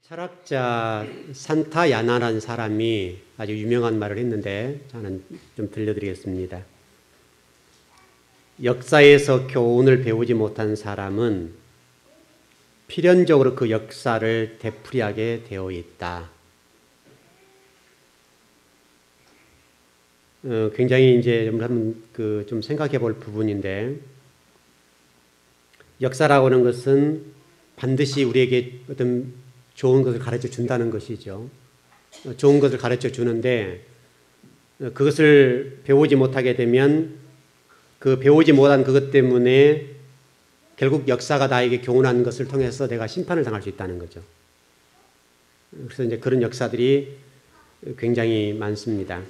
철학자 산타야나라는 사람이 아주 유명한 말을 했는데 저는 좀 들려드리겠습니다. 역사에서 교훈을 배우지 못한 사람은 필연적으로 그 역사를 되풀이하게 되어 있다. 굉장히 이제 좀 생각해 볼 부분인데, 역사라고 하는 것은 반드시 우리에게 어떤 좋은 것을 가르쳐 준다는 것이죠. 좋은 것을 가르쳐 주는데 그것을 배우지 못하게 되면 그 배우지 못한 그것 때문에 결국 역사가 나에게 교훈한 것을 통해서 내가 심판을 당할 수 있다는 거죠. 그래서 이제 그런 역사들이 굉장히 많습니다.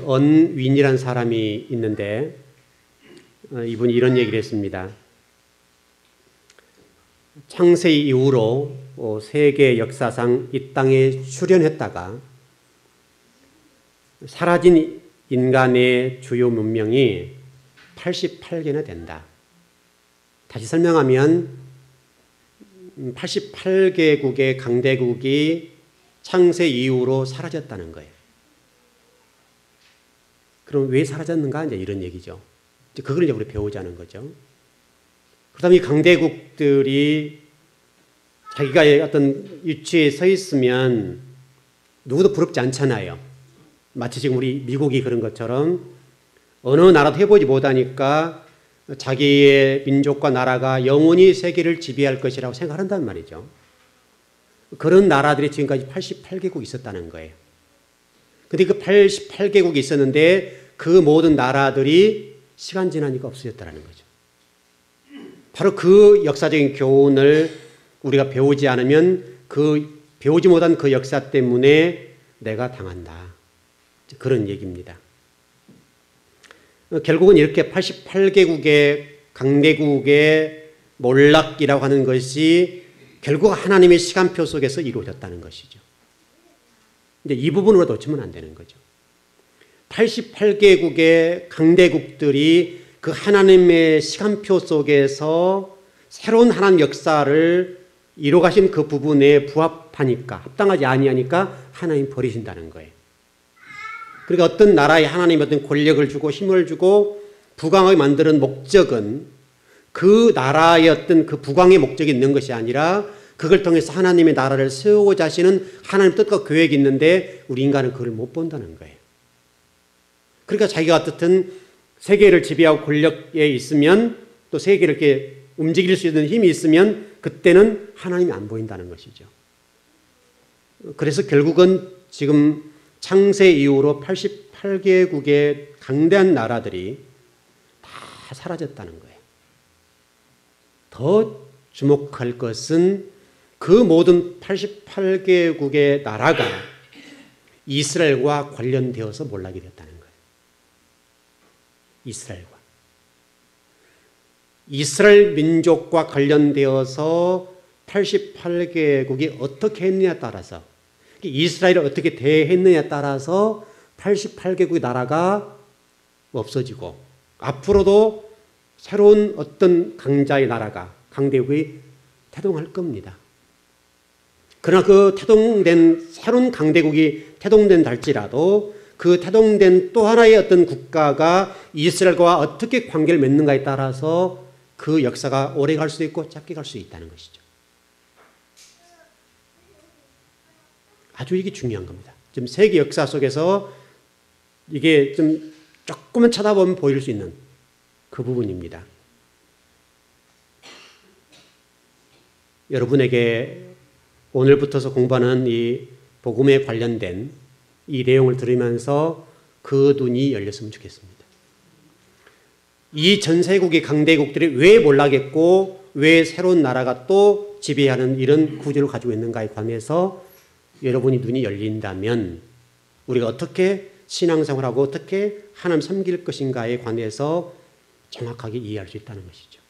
언윈이라는 사람이 있는데 이분이 이런 얘기를 했습니다. 창세 이후로 세계 역사상 이 땅에 출현했다가 사라진 인간의 주요 문명이 88개나 된다. 다시 설명하면 88개국의 강대국이 창세 이후로 사라졌다는 거예요. 그럼 왜 사라졌는가? 이제 이런 얘기죠. 그걸 이제 우리 배우자는 거죠. 그다음에 이 강대국들이 자기가 어떤 위치에 서 있으면 누구도 부럽지 않잖아요. 마치 지금 우리 미국이 그런 것처럼 어느 나라도 해보지 못하니까 자기의 민족과 나라가 영원히 세계를 지배할 것이라고 생각한단 말이죠. 그런 나라들이 지금까지 88개국이 있었다는 거예요. 근데 그 88개국이 있었는데 그 모든 나라들이 시간 지나니까 없어졌다는 거죠. 바로 그 역사적인 교훈을 우리가 배우지 않으면 그 배우지 못한 그 역사 때문에 내가 당한다. 그런 얘기입니다. 결국은 이렇게 88개국의 강대국의 몰락이라고 하는 것이 결국 하나님의 시간표 속에서 이루어졌다는 것이죠. 근데 이 부분으로 놓치면 안 되는 거죠. 88개국의 강대국들이 그 하나님의 시간표 속에서 새로운 하나님 역사를 이루어가신 그 부분에 부합하니까, 합당하지 아니하니까 하나님 버리신다는 거예요. 그러니까 어떤 나라에 하나님 어떤 권력을 주고 힘을 주고 부강하게 만드는 목적은 그 나라의 어떤 그 부강의 목적이 있는 것이 아니라 그걸 통해서 하나님의 나라를 세우고자 하시는 하나님 뜻과 계획이 있는데 우리 인간은 그걸 못 본다는 거예요. 그러니까 자기가 어떻든 세계를 지배하고 권력에 있으면 또 세계를 이렇게 움직일 수 있는 힘이 있으면 그때는 하나님이 안 보인다는 것이죠. 그래서 결국은 지금 창세 이후로 88개국의 강대한 나라들이 다 사라졌다는 거예요. 더 주목할 것은 그 모든 88개국의 나라가 이스라엘과 관련되어서 몰락이 됐다는 거예요. 이스라엘 민족과 관련되어서 88개국이 어떻게 했느냐에 따라서 이스라엘을 어떻게 대했느냐에 따라서 88개국의 나라가 없어지고 앞으로도 새로운 어떤 강자의 나라가 강대국이 태동할 겁니다. 그러나 그 태동된 새로운 강대국이 태동된다 할지라도 그 태동된 또 하나의 어떤 국가가 이스라엘과 어떻게 관계를 맺는가에 따라서 그 역사가 오래 갈 수도 있고 짧게 갈 수 있다는 것이죠. 아주 이게 중요한 겁니다. 지금 세계 역사 속에서 이게 좀 조금만 쳐다보면 보일 수 있는 그 부분입니다. 여러분에게 오늘부터서 공부하는 이 복음에 관련된 이 내용을 들으면서 그 눈이 열렸으면 좋겠습니다. 이 전세국의 강대국들이 왜 몰락했고 왜 새로운 나라가 또 지배하는 이런 구조를 가지고 있는가에 관해서 여러분이 눈이 열린다면 우리가 어떻게 신앙생활하고 어떻게 하나님 섬길 것인가에 관해서 정확하게 이해할 수 있다는 것이죠.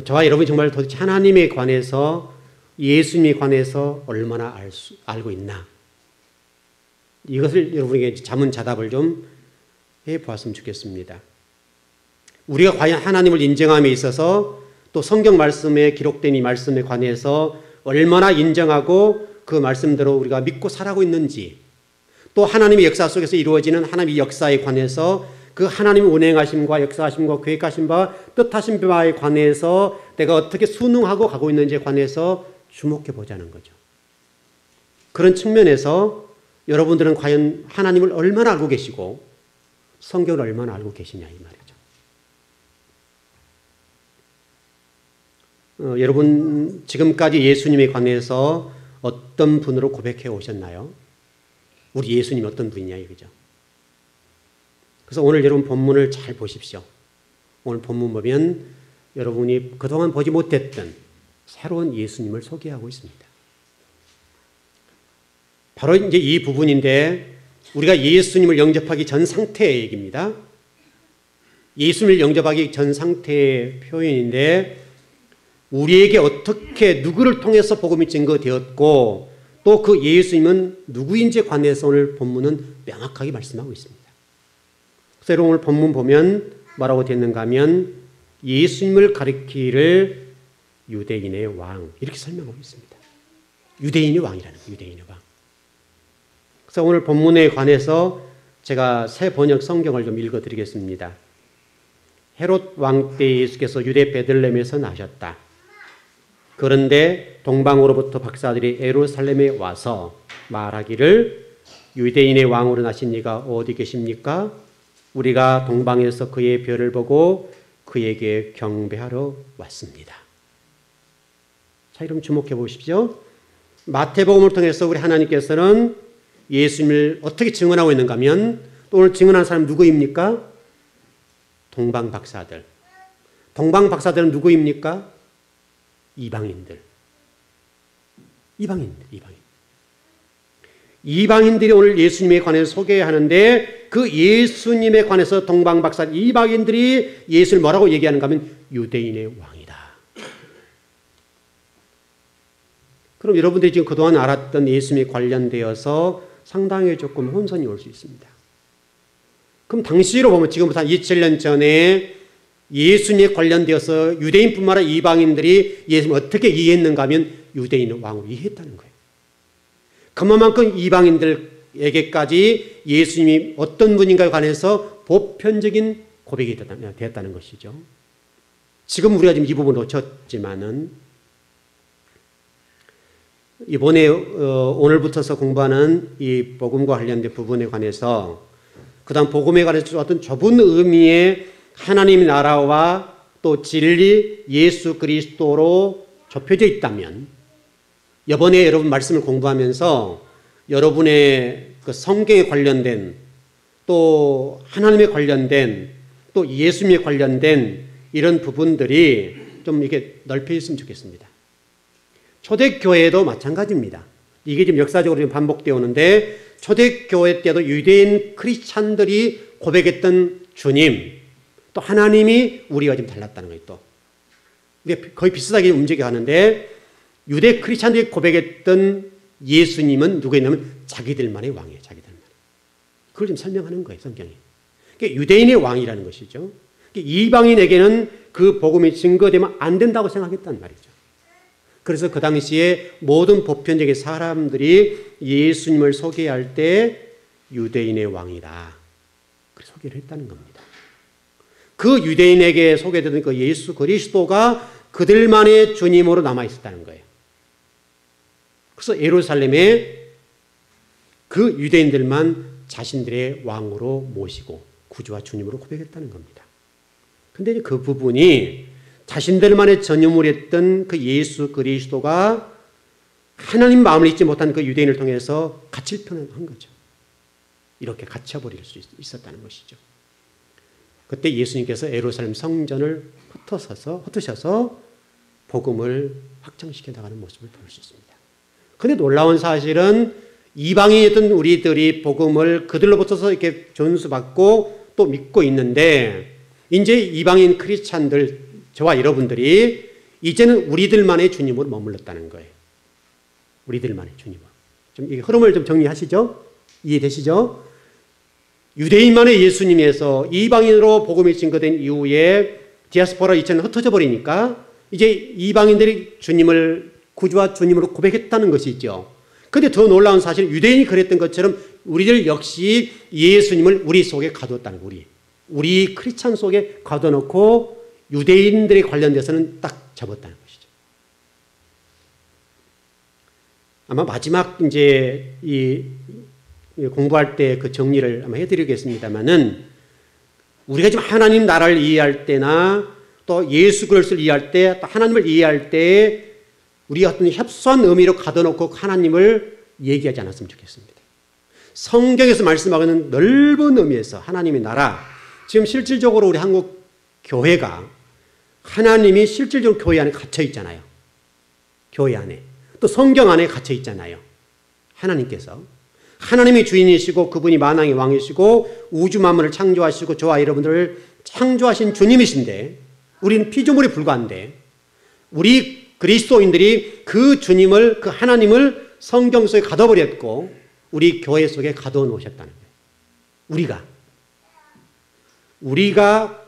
저와 여러분이 정말 도대체 하나님에 관해서 예수님에 관해서 얼마나 알고 있나 이것을 여러분에게 자문자답을 좀 해보았으면 좋겠습니다. 우리가 과연 하나님을 인정함에 있어서 또 성경 말씀에 기록된 이 말씀에 관해서 얼마나 인정하고 그 말씀대로 우리가 믿고 살아가고 있는지, 또 하나님의 역사 속에서 이루어지는 하나님의 역사에 관해서 그 하나님의 운행하심과 역사하심과 계획하신 바 뜻하신 바에 관해서 내가 어떻게 순응하고 가고 있는지에 관해서 주목해 보자는 거죠. 그런 측면에서 여러분들은 과연 하나님을 얼마나 알고 계시고 성경을 얼마나 알고 계시냐 이 말이죠. 여러분 지금까지 예수님에 관해서 어떤 분으로 고백해 오셨나요? 우리 예수님 어떤 분이냐 이거죠. 그래서 오늘 여러분 본문을 잘 보십시오. 오늘 본문 보면 여러분이 그동안 보지 못했던 새로운 예수님을 소개하고 있습니다. 바로 이제 이 부분인데 우리가 예수님을 영접하기 전 상태의 얘기입니다. 예수님을 영접하기 전 상태의 표현인데 우리에게 어떻게 누구를 통해서 복음이 증거되었고 또 그 예수님은 누구인지에 관해서 오늘 본문은 명확하게 말씀하고 있습니다. 그래서 오늘 본문 보면 뭐라고 되는가 하면 예수님을 가리키를 유대인의 왕 이렇게 설명하고 있습니다. 유대인의 왕이라는 거예요. 유대인의 왕. 그래서 오늘 본문에 관해서 제가 새 번역 성경을 좀 읽어드리겠습니다. 헤롯 왕 때 예수께서 유대 베들레헴에서 나셨다. 그런데 동방으로부터 박사들이 예루살렘에 와서 말하기를 유대인의 왕으로 나신 이가 어디 계십니까? 우리가 동방에서 그의 별을 보고 그에게 경배하러 왔습니다. 자, 여러분 주목해 보십시오. 마태복음을 통해서 우리 하나님께서는 예수님을 어떻게 증언하고 있는가 하면 또 오늘 증언한 사람 누구입니까? 동방 박사들. 동방 박사들은 누구입니까? 이방인들. 이방인들이 오늘 예수님에 관해서 소개하는데 그 예수님에 관해서 동방 박사 이방인들이 예수를 뭐라고 얘기하는가 하면 유대인의 왕이다. 그럼 여러분들이 지금 그동안 알았던 예수님에 관련되어서 상당히 조금 혼선이 올 수 있습니다. 그럼 당시로 보면 지금부터 한 2000년 전에 예수님에 관련되어서 유대인뿐만 아니라 이방인들이 예수님을 어떻게 이해했는가 하면 유대인의 왕으로 이해했다는 거예요. 그만큼 이방인들에게까지 예수님이 어떤 분인가에 관해서 보편적인 고백이 되었다는 것이죠. 지금 우리가 지금 이 부분을 놓쳤지만은 이번에 오늘부터서 공부하는 이 복음과 관련된 부분에 관해서 그 다음 복음에 관해서 어떤 좁은 의미의 하나님의 나라와 또 진리 예수 그리스도로 좁혀져 있다면 이번에 여러분 말씀을 공부하면서 여러분의 그 성경에 관련된 또 하나님에 관련된 또 예수님에 관련된 이런 부분들이 좀 이렇게 넓혀졌으면 좋겠습니다. 초대교회도 마찬가지입니다. 이게 지금 역사적으로 좀 반복되어 오는데 초대교회 때도 유대인 크리스찬들이 고백했던 주님 또 하나님이 우리가 좀 달랐다는 거예요. 또 이게 거의 비슷하게 움직여가는데 유대 크리스찬들이 고백했던 예수님은 누구였냐면 자기들만의 왕이에요. 자기들만. 그걸 좀 설명하는 거예요. 성경이. 그러니까 유대인의 왕이라는 것이죠. 그러니까 이방인에게는 그 복음이 증거되면 안 된다고 생각했단 말이죠. 그래서 그 당시에 모든 보편적인 사람들이 예수님을 소개할 때 유대인의 왕이다. 그렇게 소개를 했다는 겁니다. 그 유대인에게 소개되던 그 예수 그리스도가 그들만의 주님으로 남아있었다는 거예요. 그래서 예루살렘에 그 유대인들만 자신들의 왕으로 모시고 구주와 주님으로 고백했다는 겁니다. 그런데 그 부분이 자신들만의 전유물이 했던 그 예수 그리스도가 하나님 마음을 잊지 못한 그 유대인을 통해서 갇힐 뻔한 거죠. 이렇게 갇혀버릴 수 있었다는 것이죠. 그때 예수님께서 예루살렘 성전을 흩으셔서 복음을 확장시켜 나가는 모습을 볼 수 있습니다. 그런데 놀라운 사실은 이방인이었던 우리들이 복음을 그들로부터 이렇게 전수받고 또 믿고 있는데 이제 이방인 크리스찬들 저와 여러분들이 이제는 우리들만의 주님으로 머물렀다는 거예요. 우리들만의 주님으로. 좀 이 흐름을 좀 정리하시죠? 이해되시죠? 유대인만의 예수님에서 이방인으로 복음이 증거된 이후에 디아스포라 2000년 흩어져 버리니까 이제 이방인들이 주님을 구주와 주님으로 고백했다는 것이죠. 그런데 더 놀라운 사실은 유대인이 그랬던 것처럼 우리들 역시 예수님을 우리 속에 가두었다는 거예요. 우리 크리스찬 속에 가둬놓고 유대인들에 관련돼서는 딱 접었다는 것이죠. 아마 마지막 이제 이 공부할 때 그 정리를 아마 해드리겠습니다만은 우리가 지금 하나님 나라를 이해할 때나 또 예수 그리스도를 이해할 때 또 하나님을 이해할 때 우리가 어떤 협소한 의미로 가둬놓고 하나님을 얘기하지 않았으면 좋겠습니다. 성경에서 말씀하고 있는 넓은 의미에서 하나님의 나라, 지금 실질적으로 우리 한국 교회가 하나님이 실질적으로 교회 안에 갇혀 있잖아요. 교회 안에. 또 성경 안에 갇혀 있잖아요. 하나님께서. 하나님이 주인이시고 그분이 만왕의 왕이시고 우주 만물을 창조하시고 저와 여러분들을 창조하신 주님이신데 우리는 피조물에 불과한데 우리 그리스도인들이 그 주님을, 그 하나님을 성경 속에 가둬버렸고 우리 교회 속에 가둬 놓으셨다는 거예요. 우리가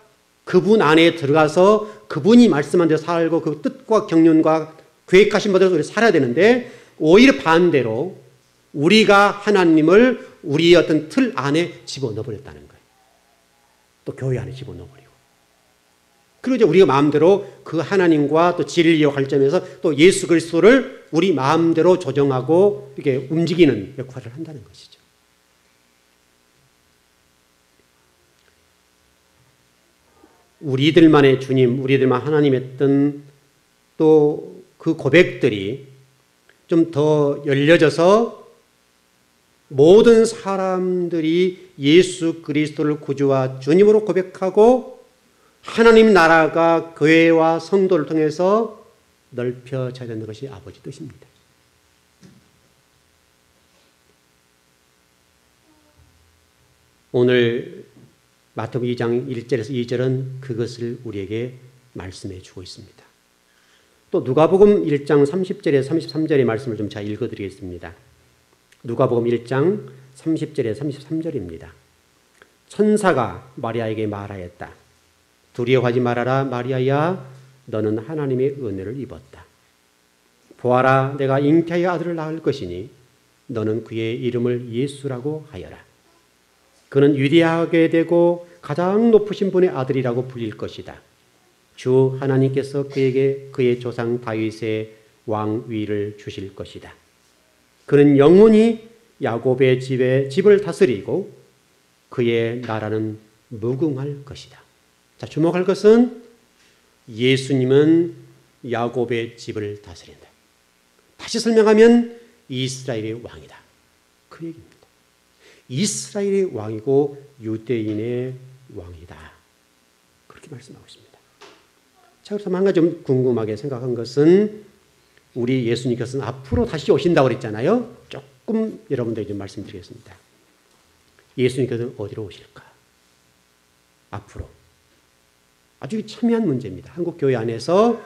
그분 안에 들어가서 그분이 말씀한 대로 살고 그 뜻과 경륜과 계획하신 바대로 우리 살아야 되는데 오히려 반대로 우리가 하나님을 우리의 어떤 틀 안에 집어넣어버렸다는 거예요. 또 교회 안에 집어넣어버리고. 그리고 이제 우리가 마음대로 그 하나님과 또 진리와 관점에서 또 예수 그리스도를 우리 마음대로 조정하고 이렇게 움직이는 역할을 한다는 것이죠. 우리들만의 주님, 우리들만 하나님 했던 또 그 고백들이 좀 더 열려져서 모든 사람들이 예수 그리스도를 구주와 주님으로 고백하고 하나님 나라가 교회와 성도를 통해서 넓혀져야 되는 것이 아버지 뜻입니다. 오늘 마태복음 2장 1절에서 2절은 그것을 우리에게 말씀해 주고 있습니다. 또 누가복음 1장 30절에서 33절의 말씀을 좀 잘 읽어드리겠습니다. 누가복음 1장 30절에서 33절입니다. 천사가 마리아에게 말하였다. 두려워하지 말아라 마리아야, 너는 하나님의 은혜를 입었다. 보아라, 내가 잉태하여 아들을 낳을 것이니 너는 그의 이름을 예수라고 하여라. 그는 위대하게 되고 가장 높으신 분의 아들이라고 불릴 것이다. 주 하나님께서 그에게 그의 조상 다윗의 왕위를 주실 것이다. 그는 영원히 야곱의 집을 다스리고 그의 나라는 무궁할 것이다. 자, 주목할 것은 예수님은 야곱의 집을 다스린다. 다시 설명하면 이스라엘의 왕이다. 그 얘기입니다. 이스라엘의 왕이고 유대인의 왕이다. 그렇게 말씀하고 있습니다. 자, 그래서 한 가지 좀 궁금하게 생각한 것은 우리 예수님께서는 앞으로 다시 오신다고 그랬잖아요. 조금 여러분들에게 좀 말씀드리겠습니다. 예수님께서는 어디로 오실까? 앞으로. 아주 첨예한 문제입니다. 한국 교회 안에서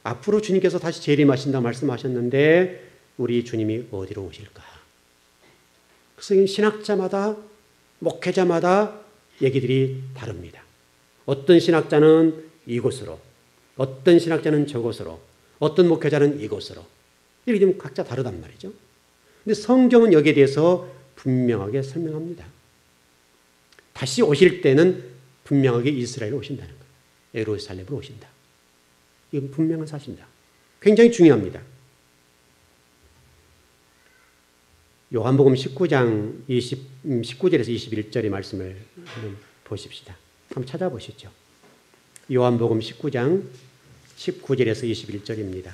앞으로 주님께서 다시 재림하신다 말씀하셨는데 우리 주님이 어디로 오실까? 그래서 신학자마다 목회자마다 얘기들이 다릅니다. 어떤 신학자는 이곳으로, 어떤 신학자는 저곳으로, 어떤 목회자는 이곳으로. 이렇게 되면 각자 다르단 말이죠. 근데 성경은 여기에 대해서 분명하게 설명합니다. 다시 오실 때는 분명하게 이스라엘로 오신다는 거예요. 예루살렘으로 오신다. 이건 분명한 사실입니다. 굉장히 중요합니다. 요한복음 19장 19절에서 21절의 말씀을 한번 보십시다. 한번 찾아보시죠. 요한복음 19장 19절에서 21절입니다.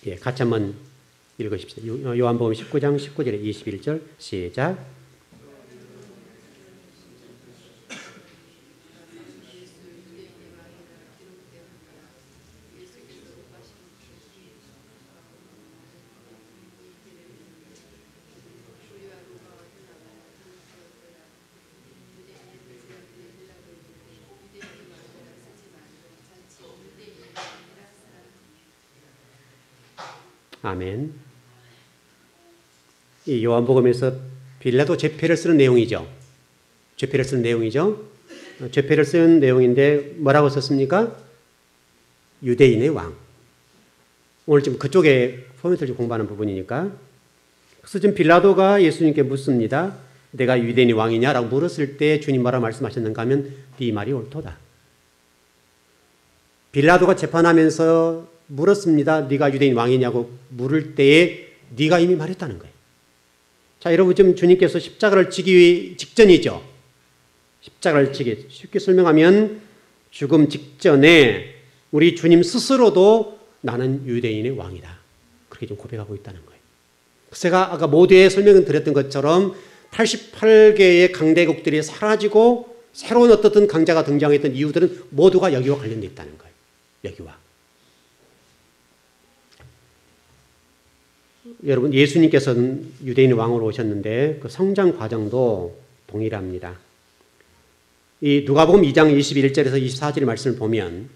예, 같이 한번 읽으십시다. 요한복음 19장 19절에 21절 시작. 아멘. 이 요한복음에서 빌라도 죄패를 쓰는 내용이죠. 죄패를 쓰는 내용이죠. 죄패를 쓴 내용인데 뭐라고 썼습니까? 유대인의 왕. 오늘 지금 그쪽에 포인트를 공부하는 부분이니까. 그래서 지금 빌라도가 예수님께 묻습니다. 내가 유대인의 왕이냐라고 물었을 때 주님 뭐라 말씀하셨는가 하면 네 말이 옳도다. 빌라도가 재판하면서 물었습니다. 네가 유대인 왕이냐고 물을 때에 네가 이미 말했다는 거예요. 자, 여러분 지금 주님께서 십자가를 지기 직전이죠. 십자가를 지기 쉽게 설명하면 죽음 직전에 우리 주님 스스로도 나는 유대인의 왕이다. 그렇게 좀 고백하고 있다는 거예요. 제가 아까 모두에 설명을 드렸던 것처럼 88개의 강대국들이 사라지고 새로운 어떤 강자가 등장했던 이유들은 모두가 여기와 관련되어 있다는 거예요. 여기와. 여러분 예수님께서는 유대인의 왕으로 오셨는데 그 성장 과정도 동일합니다. 이 누가복음 2장 21절에서 24절의 말씀을 보면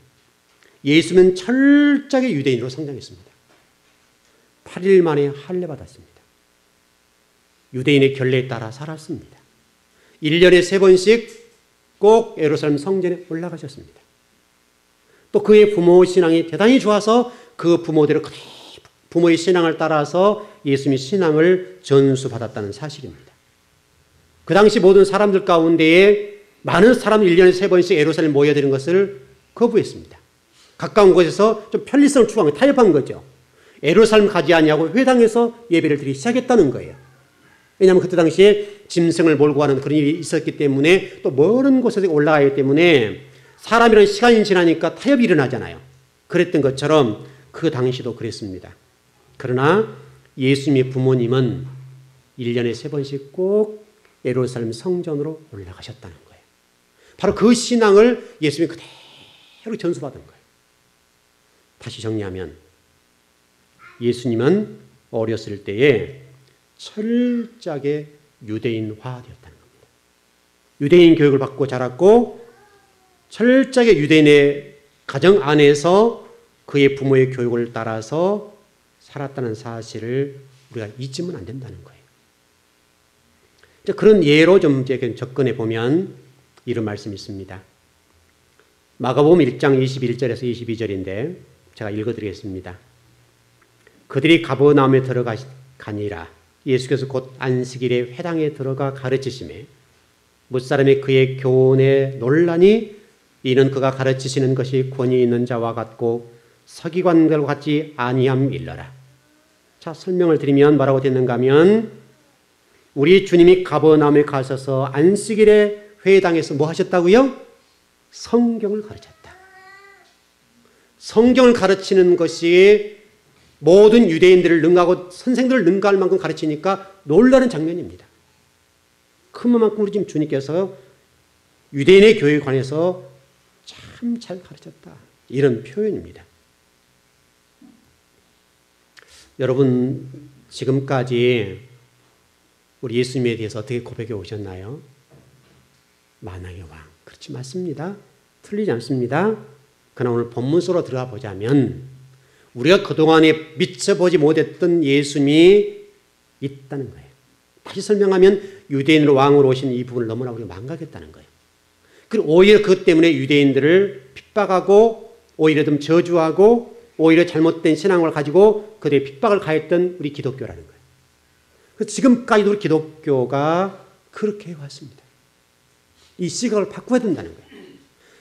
예수는 철저하게 유대인으로 성장했습니다. 8일 만에 할례 받았습니다. 유대인의 결례에 따라 살았습니다. 1년에 3번씩 꼭 예루살렘 성전에 올라가셨습니다. 또 그의 부모 신앙이 대단히 좋아서 그 부모대로 부모의 신앙을 따라서 예수님의 신앙을 전수받았다는 사실입니다. 그 당시 모든 사람들 가운데에 많은 사람 1년에 3번씩 예루살렘 모여드는 것을 거부했습니다. 가까운 곳에서 좀 편리성을 추구한 거예요. 타협한 거죠. 예루살렘 가지 않냐고 회당에서 예배를 드리기 시작했다는 거예요. 왜냐하면 그때 당시에 짐승을 몰고 가는 그런 일이 있었기 때문에 또 먼 곳에 올라가기 때문에 사람이라는 시간이 지나니까 타협이 일어나잖아요. 그랬던 것처럼 그 당시도 그랬습니다. 그러나 예수님의 부모님은 1년에 3번씩 꼭 예루살렘 성전으로 올라가셨다는 거예요. 바로 그 신앙을 예수님이 그대로 전수받은 거예요. 다시 정리하면 예수님은 어렸을 때에 철저하게 유대인화되었다는 겁니다. 유대인 교육을 받고 자랐고 철저하게 유대인의 가정 안에서 그의 부모의 교육을 따라서 살았다는 사실을 우리가 잊으면 안 된다는 거예요. 그런 예로 좀 접근해 보면 이런 말씀이 있습니다. 마가복음 1장 21절에서 22절인데 제가 읽어드리겠습니다. 그들이 가버나움에 들어가니라. 예수께서 곧 안식일에 회당에 들어가 가르치시매 무사람이 그의 교훈에 놀라니 이는 그가 가르치시는 것이 권위 있는 자와 같고 서기관들과 같지 아니함일러라. 자, 설명을 드리면 뭐라고 됐는가 하면 우리 주님이 가버나움에 가셔서 안식일에 회당에서 뭐 하셨다고요? 성경을 가르쳤다. 성경을 가르치는 것이 모든 유대인들을 능가하고 선생들을 능가할 만큼 가르치니까 놀라는 장면입니다. 그만큼 우리 지금 주님께서 유대인의 교육에 관해서 참 잘 가르쳤다. 이런 표현입니다. 여러분 지금까지 우리 예수님에 대해서 어떻게 고백해 오셨나요? 만왕의 왕. 그렇지 맞습니다. 틀리지 않습니다. 그러나 오늘 본문 속으로 들어가 보자면 우리가 그동안에 미쳐보지 못했던 예수님이 있다는 거예요. 다시 설명하면 유대인으로 왕으로 오신 이 부분을 너무나 우리가 망각했다는 거예요. 그리고 오히려 그것 때문에 유대인들을 핍박하고 오히려 좀 저주하고 오히려 잘못된 신앙을 가지고 그들의 핍박을 가했던 우리 기독교라는 거예요. 그래서 지금까지도 우리 기독교가 그렇게 해왔습니다. 이 시각을 바꿔야 된다는 거예요.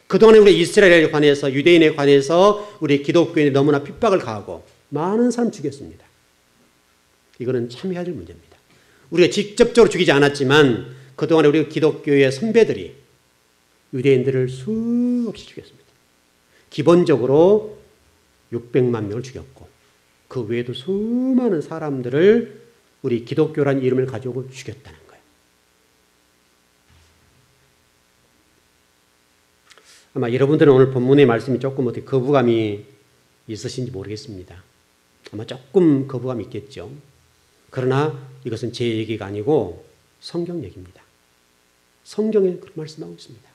그동안에 우리 이스라엘에 관해서 유대인에 관해서 우리 기독교인이 너무나 핍박을 가하고 많은 사람 죽였습니다. 이거는 참여해야 될 문제입니다. 우리가 직접적으로 죽이지 않았지만 그동안에 우리 기독교의 선배들이 유대인들을 수없이 죽였습니다. 기본적으로 600만 명을 죽였고 그 외에도 수많은 사람들을 우리 기독교라는 이름을 가지고 죽였다는 거예요. 아마 여러분들은 오늘 본문의 말씀이 조금 어떻게 거부감이 있으신지 모르겠습니다. 아마 조금 거부감이 있겠죠. 그러나 이것은 제 얘기가 아니고 성경 얘기입니다. 성경에 그런 말씀하고 있습니다.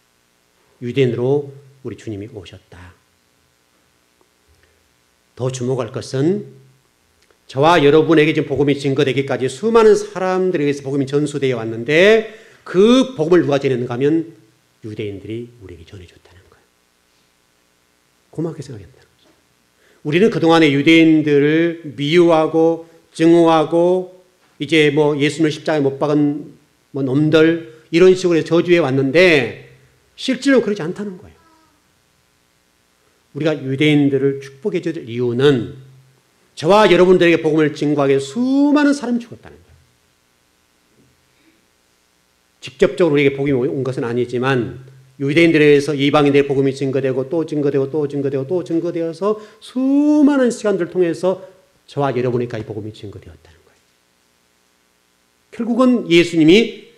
유대인으로 우리 주님이 오셨다. 더 주목할 것은 저와 여러분에게 지금 복음이 증거되기까지 수많은 사람들에 의해서 복음이 전수되어 왔는데 그 복음을 누가 전했는가 하면 유대인들이 우리에게 전해줬다는 거예요. 고맙게 생각했다는 거죠. 우리는 그동안에 유대인들을 미워하고 증오하고 이제 뭐 예수님을 십자가에 못 박은 뭐 놈들 이런 식으로 저주해 왔는데 실제로 그러지 않다는 거예요. 우리가 유대인들을 축복해 줄 이유는 저와 여러분들에게 복음을 증거하기 위해 수많은 사람이 죽었다는 거예요. 직접적으로 우리에게 복음이 온 것은 아니지만 유대인들에 의해서 이방인들의 복음이 증거되고 또 증거되고 또 증거되고 또 증거되어서 수많은 시간들을 통해서 저와 여러분에게까지 복음이 증거되었다는 거예요. 결국은 예수님이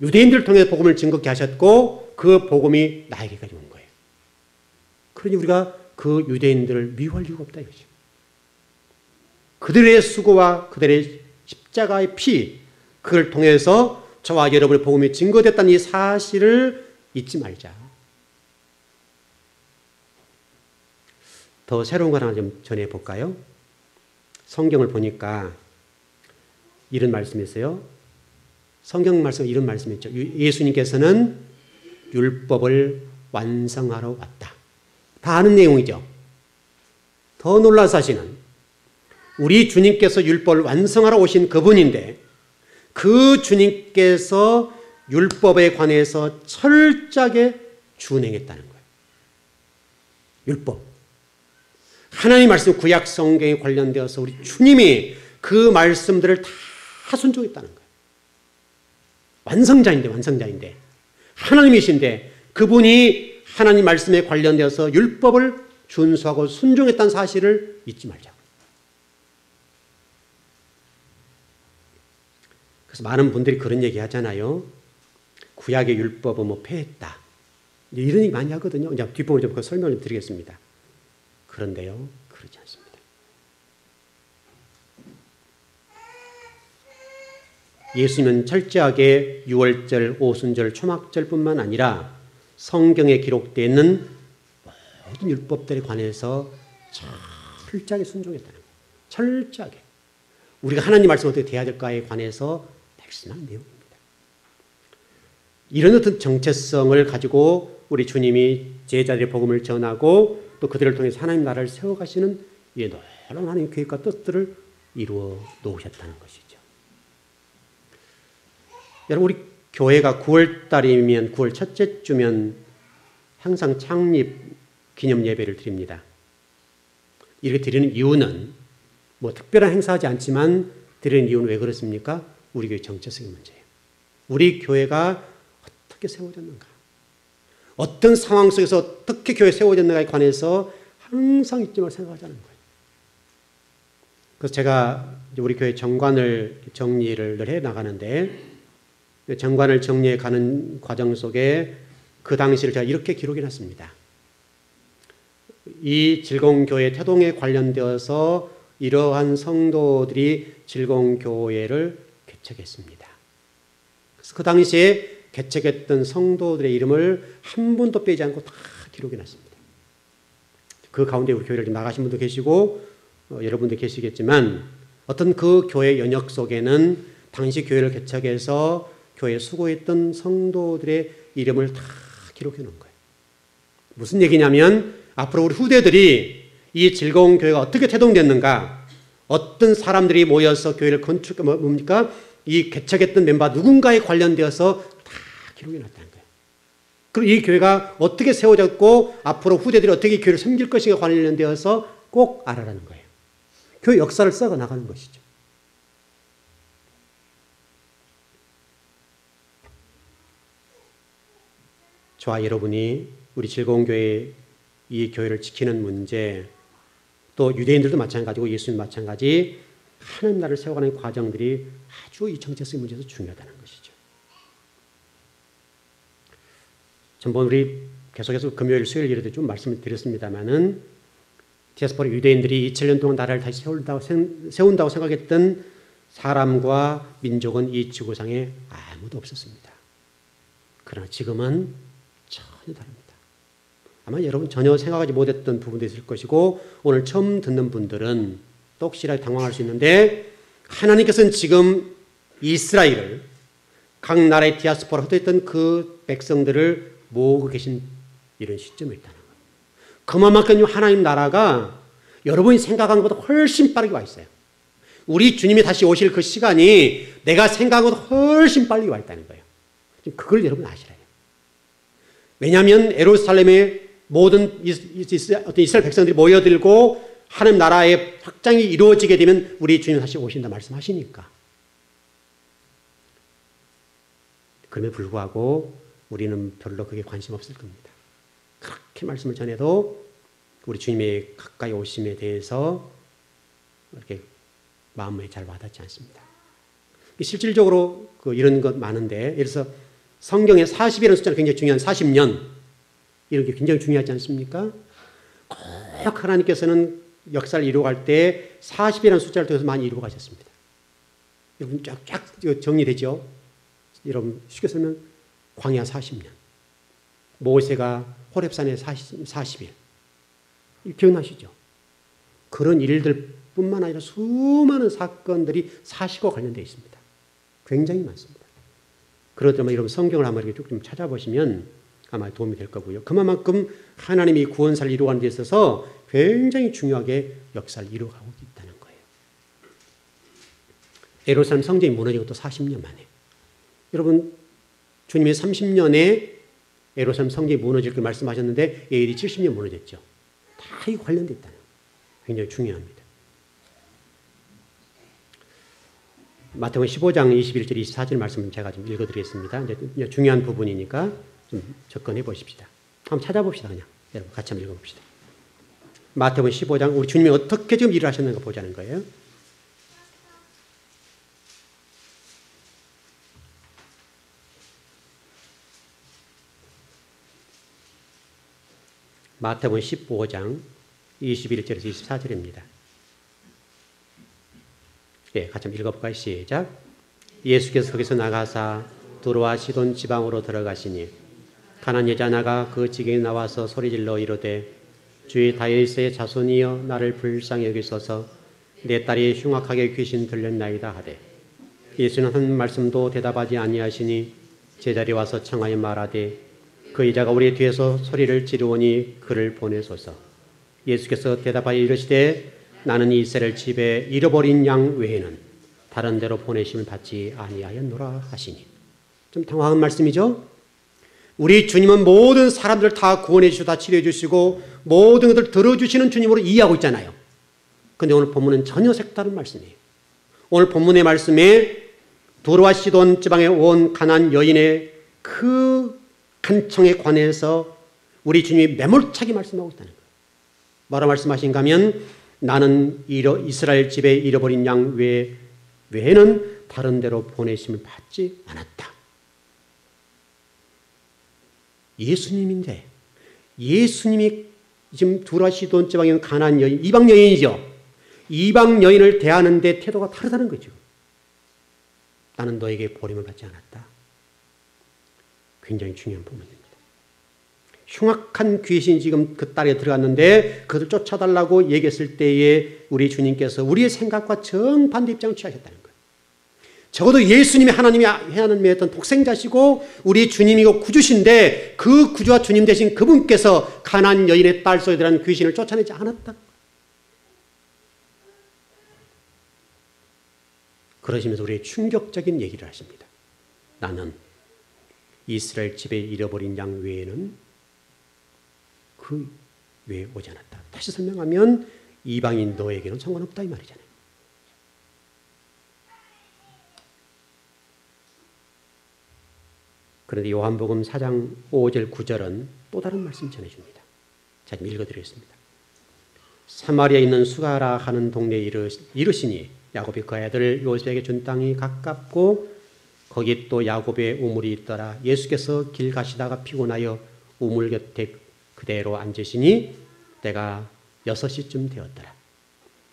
유대인들을 통해 복음을 증거케 하셨고 그 복음이 나에게까지 온 거예요. 그러니 우리가 그 유대인들을 미워할 이유가 없다 이거죠. 그들의 수고와 그들의 십자가의 피 그걸 통해서 저와 여러분의 복음이 증거됐다는 이 사실을 잊지 말자. 더 새로운 걸 하나 좀 전해볼까요? 성경을 보니까 이런 말씀이 있어요. 성경 말씀에 이런 말씀이 있죠. 예수님께서는 율법을 완성하러 왔다. 다 아는 내용이죠. 더 놀라운 사실은 우리 주님께서 율법을 완성하러 오신 그분인데 그 주님께서 율법에 관해서 철저하게 준행했다는 거예요. 율법. 하나님 말씀 구약 성경에 관련되어서 우리 주님이 그 말씀들을 다 순종했다는 거예요. 완성자인데 하나님이신데 그분이 하나님 말씀에 관련되어서 율법을 준수하고 순종했다는 사실을 잊지 말자고. 그래서 많은 분들이 그런 얘기 하잖아요. 구약의 율법은 뭐 폐했다. 이런 얘기 많이 하거든요. 이제 뒷부분 좀 설명을 좀 드리겠습니다. 그런데요, 그러지 않습니다. 예수님은 철저하게 유월절, 오순절, 초막절뿐만 아니라 성경에 기록되어 있는 모든 율법들에 관해서 철저하게 순종했다는 거예요. 철저하게. 우리가 하나님 말씀 어떻게 대해야 될까에 관해서 말씀한 내용입니다. 이런 어떤 정체성을 가지고 우리 주님이 제자들의 복음을 전하고 또 그들을 통해서 하나님 나라를 세워가시는 이 놀라운 하나님의 계획과 뜻들을 이루어 놓으셨다는 것이죠. 여러분 우리 교회가 9월달이면 9월 첫째 주면 항상 창립 기념 예배를 드립니다. 이렇게 드리는 이유는 뭐 특별한 행사하지 않지만 드리는 이유는 왜 그렇습니까? 우리 교회 정체성의 문제예요. 우리 교회가 어떻게 세워졌는가? 어떤 상황 속에서 어떻게 교회 세워졌는가에 관해서 항상 이점을 생각하자는 거예요. 그래서 제가 우리 교회 정관을 정리를 늘 해 나가는데 정관을 정리해 가는 과정 속에 그 당시를 제가 이렇게 기록해 놨습니다. 이 즐거운교회 태동에 관련되어서 이러한 성도들이 즐거운교회를 개척했습니다. 그래서 그 당시에 개척했던 성도들의 이름을 한 분도 빼지 않고 다 기록해 놨습니다. 그 가운데 우리 교회를 나가신 분도 계시고 여러분도 계시겠지만 어떤 그 교회 연역 속에는 당시 교회를 개척해서 교회에 수고했던 성도들의 이름을 다 기록해 놓은 거예요. 무슨 얘기냐면 앞으로 우리 후대들이 이 즐거운 교회가 어떻게 태동됐는가, 어떤 사람들이 모여서 교회를 뭡니까? 이 개척했던 멤버 누군가에 관련되어서 다 기록해 놨다는 거예요. 그리고 이 교회가 어떻게 세워졌고 앞으로 후대들이 어떻게 이 교회를 섬길 것인가 관련되어서 꼭 알아라는 거예요. 교회 역사를 썩어 나가는 것이죠. 저와 여러분이 우리 즐거운 교회 이 교회를 지키는 문제, 또 유대인들도 마찬가지고 예수님 마찬가지 하나님 나라를 세워가는 과정들이 아주 이 정체성의 문제에서 중요하다는 것이죠. 전번 우리 계속해서 금요일, 수요일 이렇게 좀 말씀을 드렸습니다만은 디아스포라 유대인들이 2000년 동안 나라를 다시 세운다고 생각했던 사람과 민족은 이 지구상에 아무도 없었습니다. 그러나 지금은 전혀 다릅니다. 아마 여러분 전혀 생각하지 못했던 부분도 있을 것이고 오늘 처음 듣는 분들은 또 혹시라도 당황할 수 있는데 하나님께서는 지금 이스라엘을 각 나라의 디아스포라 흩어졌던 그 백성들을 모으고 계신 이런 시점에 있다는 거예요. 그만큼 하나님 나라가 여러분이 생각하는 것보다 훨씬 빠르게 와 있어요. 우리 주님이 다시 오실 그 시간이 내가 생각한 것보다 훨씬 빨리 와 있다는 거예요. 그걸 여러분 아시라요. 왜냐하면 예루살렘의 모든 이스라엘 백성들이 모여들고 하나님 나라의 확장이 이루어지게 되면 우리 주님 다시 오신다 말씀하시니까. 그럼에도 불구하고 우리는 별로 그게 관심 없을 겁니다. 그렇게 말씀을 전해도 우리 주님의 가까이 오심에 대해서 이렇게 마음에 잘 와닿지 않습니다. 실질적으로 이런 것 많은데, 예를 들어서 성경에 40이라는 숫자는 굉장히 중요한 40년, 이런 게 굉장히 중요하지 않습니까? 꼭 하나님께서는 역사를 이루어갈 때 40이라는 숫자를 통해서 많이 이루어가셨습니다. 여러분 쫙 정리되죠? 여러분 쉽게 설명, 광야 40년, 모세가 호렙산에 40일, 기억나시죠? 그런 일들뿐만 아니라 수많은 사건들이 사실과 관련되어 있습니다. 굉장히 많습니다. 그렇다면 여러분 성경을 한번 이렇게 쭉 좀 찾아보시면 아마 도움이 될 거고요. 그만큼 하나님이 구원사를 이루어가는 데 있어서 굉장히 중요하게 역사를 이루어가고 있다는 거예요. 예루살렘 성전이 무너진 것도 40년 만에. 여러분 주님이 30년에 예루살렘 성전이 무너질 걸 말씀하셨는데 AD 70년 무너졌죠. 다 이 관련돼 있다는 거예요. 굉장히 중요합니다. 마태복음 15장 21절 24절 말씀을 제가 좀 읽어드리겠습니다. 이제 중요한 부분이니까 좀 접근해 보십시다. 한번 찾아봅시다. 그냥 여러분 같이 한번 읽어봅시다. 마태복음 15장 우리 주님이 어떻게 지금 일을 하셨는가 보자는 거예요. 마태복음 15장 21절에서 24절입니다. 예, 같이 한번 읽어볼까요? 시작. 예수께서 거기서 나가사 두로와 시돈 지방으로 들어가시니 가난 여자 하나가 그 지경에 나와서 소리질러 이르되 주의 다윗의 자손이여 나를 불쌍히 여기소서 내 딸이 흉악하게 귀신 들렸나이다 하되 예수는 한 말씀도 대답하지 아니하시니 제자리 와서 청하여 말하되 그 여자가 우리 뒤에서 소리를 지르오니 그를 보내소서. 예수께서 대답하여 이르시되 나는 이스라엘 집에 잃어버린 양 외에는 다른 데로 보내심을 받지 아니하였노라 하시니. 좀 당황한 말씀이죠. 우리 주님은 모든 사람들을 다 구원해 주시고 다 치료해 주시고 모든 것을 들어주시는 주님으로 이해하고 있잖아요. 그런데 오늘 본문은 전혀 색다른 말씀이에요. 오늘 본문의 말씀에 두로와 시돈 지방에 온 가난 여인의 그 간청에 관해서 우리 주님이 매몰차게 말씀하고 있다는 거예요. 뭐라 말씀하신가 하면 나는 이스라엘 집에 잃어버린 양 외에는 다른 데로 보내심을 받지 않았다. 예수님인데 예수님이 지금 두로와 시돈 지방에 있는 가나안 여인, 이방 여인이죠. 이방 여인을 대하는데 태도가 다르다는 거죠. 나는 너에게 보림을 받지 않았다. 굉장히 중요한 부분입니다. 흉악한 귀신이 지금 그 딸에 들어갔는데 그것을 쫓아달라고 얘기했을 때에 우리 주님께서 우리의 생각과 정반대 입장을 취하셨다는 거예요. 적어도 예수님이 하나님의 어떤 독생자시고 우리 주님이고 구주신데 그 구주와 주님 되신 그분께서 가나안 여인의 딸 속에 들어간 귀신을 쫓아내지 않았다. 그러시면서 우리의 충격적인 얘기를 하십니다. 나는 이스라엘 집에 잃어버린 양 외에는 그 외에 오지 않았다. 다시 설명하면 이방인 너에게는 상관없다 이 말이잖아요. 그런데 요한복음 4장 5절 9절은 또 다른 말씀 전해줍니다. 자, 좀 읽어드리겠습니다. 사마리아에 있는 수가라 하는 동네에 이르시니 야곱이 그 아들 요셉에게 준 땅이 가깝고 거기 또 야곱의 우물이 있더라. 예수께서 길 가시다가 피곤하여 우물 곁에 그대로 앉으시니 때가 6시쯤 되었더라.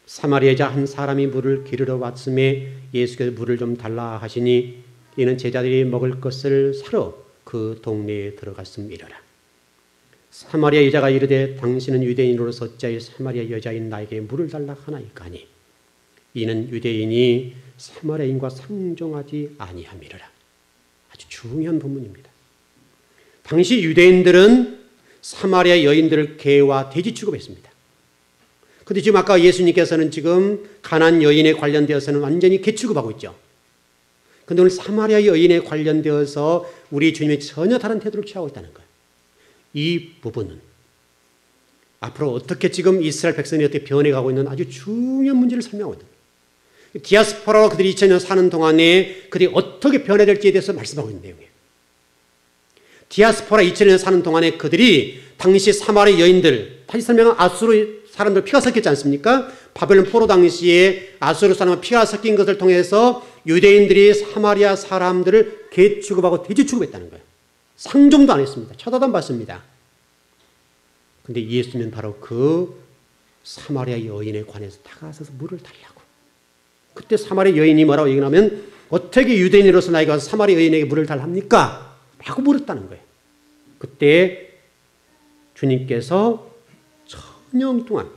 사마리아 여자 한 사람이 물을 기르러 왔음에 예수께서 물을 좀 달라 하시니 이는 제자들이 먹을 것을 사러 그 동네에 들어갔음이러라. 사마리아 여자가 이르되 당신은 유대인으로서 어찌하여 사마리아 여자인 나에게 물을 달라 하나이까 하니 이는 유대인이 사마리아인과 상종하지 아니함이라. 아주 중요한 본문입니다. 당시 유대인들은 사마리아 여인들을 개와 돼지 취급했습니다. 그런데 지금 아까 예수님께서는 지금 가나안 여인에 관련되어서는 완전히 개 취급하고 있죠. 그런데 오늘 사마리아 여인에 관련되어서 우리 주님이 전혀 다른 태도를 취하고 있다는 거예요. 이 부분은 앞으로 어떻게 지금 이스라엘 백성이 어떻게 변해가고 있는 아주 중요한 문제를 설명하고 있는 거예요. 디아스포라로 그들이 2000년 사는 동안에 그들이 어떻게 변해될지에 대해서 말씀하고 있는 내용이에요. 디아스포라 2000년 사는 동안에 그들이 당시 사마리아 여인들, 다시 설명한 아수르 사람들 피가 섞였지 않습니까? 바벨론 포로 당시에 아수르 사람과 피가 섞인 것을 통해서 유대인들이 사마리아 사람들을 개 취급하고 돼지 취급했다는 거예요. 상종도 안 했습니다. 쳐다도 안 봤습니다. 근데 예수님은 바로 그 사마리아 여인에 관해서 다가서서 물을 달라고. 그때 사마리아 여인이 뭐라고 얘기하면 어떻게 유대인으로서 나이가 사마리아 여인에게 물을 달랍니까? 라고 물었다는 거예요. 그때 주님께서 천년 동안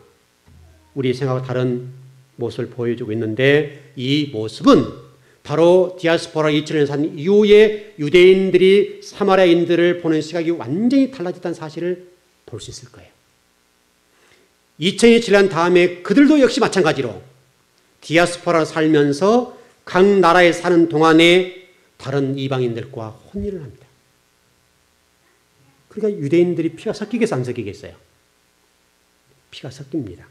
우리 생각과 다른 모습을 보여주고 있는데 이 모습은 바로 디아스포라 2000년 산 이후에 유대인들이 사마리아인들을 보는 시각이 완전히 달라졌다는 사실을 볼 수 있을 거예요. 2000년이 지난 다음에 그들도 역시 마찬가지로 디아스포라 살면서 각 나라에 사는 동안에 다른 이방인들과 혼인을 합니다. 그러니까 유대인들이 피가 섞이겠어 안 섞이겠어요? 피가 섞입니다.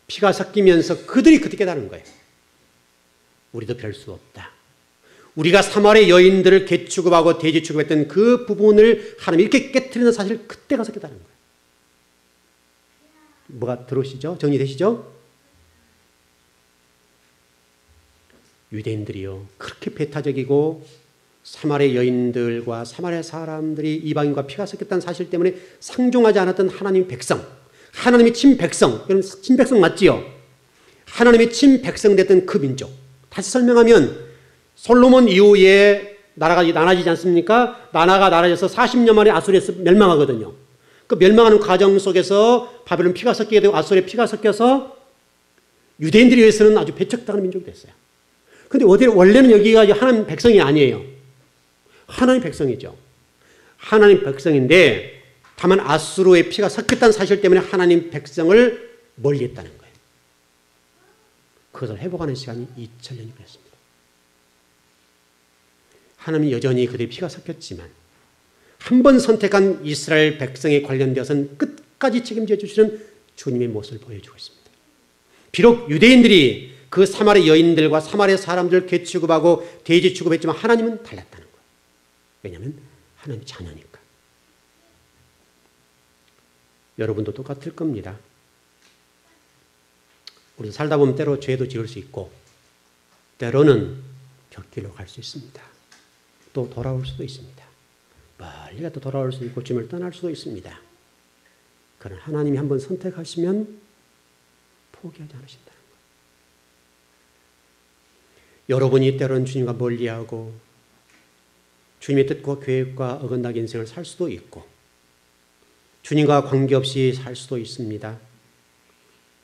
피가 섞이면서 그들이 그때 깨달은 거예요. 우리도 별 수 없다. 우리가 사마리아 여인들을 개 취급하고 돼지 취급했던 그 부분을 하나님 이렇게 깨트리는 사실을 그때 가서 깨달은 거예요. 뭐가 들어오시죠? 정리되시죠? 유대인들이요 그렇게 배타적이고 사마리아 여인들과 사마리아 사람들이 이방인과 피가 섞였다는 사실 때문에 상종하지 않았던 하나님의 백성, 하나님의 친백성, 여러분 친백성 맞지요? 하나님의 친백성 됐던 그 민족. 다시 설명하면 솔로몬 이후에 나라가 나눠지지 않습니까? 나라가 나눠져서 40년 만에 아수르에서 멸망하거든요. 그 멸망하는 과정 속에서 바벨론 피가 섞이게 되고 아수르의 피가 섞여서 유대인들에 의해서는 아주 배척당하는 민족이 됐어요. 근데 원래는 여기가 하나님 백성이 아니에요. 하나님 백성이죠. 하나님 백성인데 다만 아수르의 피가 섞였다는 사실 때문에 하나님 백성을 멀리했다는 거예요. 그것을 회복하는 시간이 2000년이 걸렸습니다. 하나님이 여전히 그들의 피가 섞였지만 한 번 선택한 이스라엘 백성에 관련되어서는 끝까지 책임져 주시는 주님의 모습을 보여주고 있습니다. 비록 유대인들이 그 사마리아 여인들과 사마리아 사람들을 개 취급하고 돼지 취급했지만 하나님은 달랐다는 거예요. 왜냐하면 하나님 자녀니까. 여러분도 똑같을 겁니다. 우리 살다 보면 때로 죄도 지을 수 있고 때로는 곁길로 갈 수 있습니다. 또 돌아올 수도 있습니다. 멀리 또 돌아올 수 있고 주님을 떠날 수도 있습니다. 그러나 하나님이 한번 선택하시면 포기하지 않으신다는 거예요. 여러분이 때로는 주님과 멀리하고 주님의 뜻과 계획과 어긋나게 인생을 살 수도 있고 주님과 관계없이 살 수도 있습니다.